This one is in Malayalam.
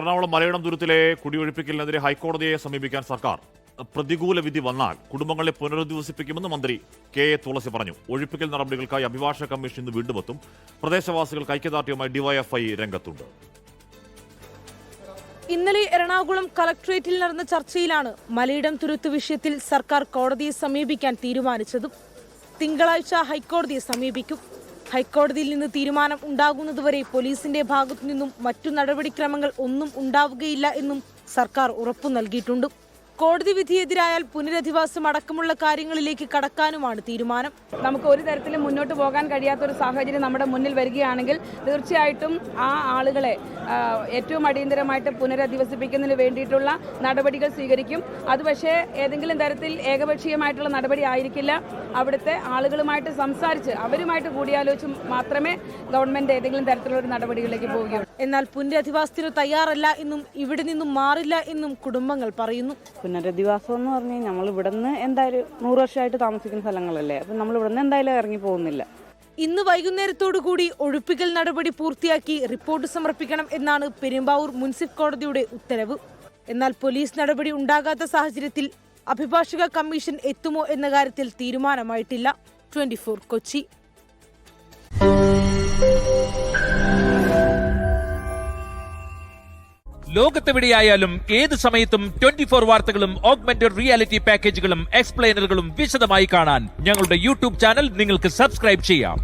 എറണാകുളം മലയിടം തുരുത്തിലെ കുടിയൊഴിപ്പിക്കലിനെതിരെ ഹൈക്കോടതിയെ സമീപിക്കാൻ സർക്കാർ. പ്രതികൂല വിധി വന്നാൽ കുടുംബങ്ങളെ പുനരധിവസിപ്പിക്കുമെന്ന് മന്ത്രി കെ എ തുളസി പറഞ്ഞു. ഒഴിപ്പിക്കൽ നടപടികൾക്കായി അഭിഭാഷക കമ്മീഷൻ ഇന്ന് വീണ്ടും എത്തും. പ്രദേശവാസികൾക്ക് ഐക്യദാർഢ്യവുമായി ഡിവൈഎഫ്ഐ രംഗത്തുണ്ട്. ഇന്നലെ എറണാകുളം കളക്ട്രേറ്റിൽ നടന്ന ചർച്ചയിലാണ് മലയിടം തുരുത്ത് വിഷയത്തിൽ സർക്കാർ കോടതിയെ സമീപിക്കാൻ തീരുമാനിച്ചതും. തിങ്കളാഴ്ച ഹൈക്കോടതിയെ സമീപിക്കും. ഹൈക്കോടതിയിൽ നിന്ന് തീരുമാനം ഉണ്ടാകുന്നതുവരെ പോലീസിന്റെ ഭാഗത്തു നിന്നും മറ്റു നടപടിക്രമങ്ങൾ ഒന്നും ഉണ്ടാവുകയില്ല എന്നും സർക്കാർ ഉറപ്പു നൽകിയിട്ടുണ്ട്. കോടതി വിധിയെതിരായാൽ പുനരധിവാസം അടക്കമുള്ള കാര്യങ്ങളിലേക്ക് കടക്കാനുമാണ് തീരുമാനം. നമുക്ക് ഒരു തരത്തിലും മുന്നോട്ട് പോകാൻ കഴിയാത്തൊരു സാഹചര്യം നമ്മുടെ മുന്നിൽ വരികയാണെങ്കിൽ തീർച്ചയായിട്ടും ആ ആളുകളെ ഏറ്റവും അടിയന്തരമായിട്ട് പുനരധിവസിപ്പിക്കുന്നതിന് വേണ്ടിയിട്ടുള്ള നടപടികൾ സ്വീകരിക്കും. അത് പക്ഷേ ഏതെങ്കിലും തരത്തിൽ ഏകപക്ഷീയമായിട്ടുള്ള നടപടി ആയിരിക്കില്ല. അവിടുത്തെ ആളുകളുമായിട്ട് സംസാരിച്ച് അവരുമായിട്ട് കൂടിയാലോചിച്ച് മാത്രമേ ഗവൺമെന്റ് ഏതെങ്കിലും തരത്തിലുള്ള ഒരു നടപടികളിലേക്ക് പോവുകയുള്ളൂ. എന്നാൽ പുനരധിവാസത്തിന് തയ്യാറല്ല എന്നും ഇവിടെ നിന്നും മാറില്ല എന്നും കുടുംബങ്ങൾ പറയുന്നു. പുനരധിവാസം എന്ന് പറഞ്ഞാൽ നമ്മൾ ഇവിടെ നിന്ന് എന്തായാലും 100 വർഷമായിട്ട് താമസിക്കുന്ന സ്ഥലങ്ങളല്ലേ, അപ്പം നമ്മൾ ഇവിടെ നിന്ന് എന്തായാലും ഇറങ്ങി പോകുന്നില്ല. ഇന്ന് വൈകുന്നേരത്തോടുകൂടി ഒഴിപ്പിക്കൽ നടപടി പൂർത്തിയാക്കി റിപ്പോർട്ട് സമർപ്പിക്കണം എന്നാണ് പെരുമ്പാവൂർ മുനിസിപ്പൽ കോടതിയുടെ ഉത്തരവ്. എന്നാൽ പോലീസ് നടപടി ഉണ്ടാകാത്ത സാഹചര്യത്തിൽ അഭിഭാഷക കമ്മീഷൻ എത്തുമോ എന്ന കാര്യത്തിൽ തീരുമാനമായിട്ടില്ല. 24 കൊച്ചി. ലോകത്തെവിടെയായാലും ഏത് സമയത്തും 24 വാർത്തകളും ഓഗ്മെന്റഡ് റിയാലിറ്റി പാക്കേജുകളും എക്സ്പ്ലെയിനറുകളും വിശദമായി കാണാൻ ഞങ്ങളുടെ യൂട്യൂബ് ചാനൽ നിങ്ങൾക്ക് സബ്സ്ക്രൈബ് ചെയ്യാം.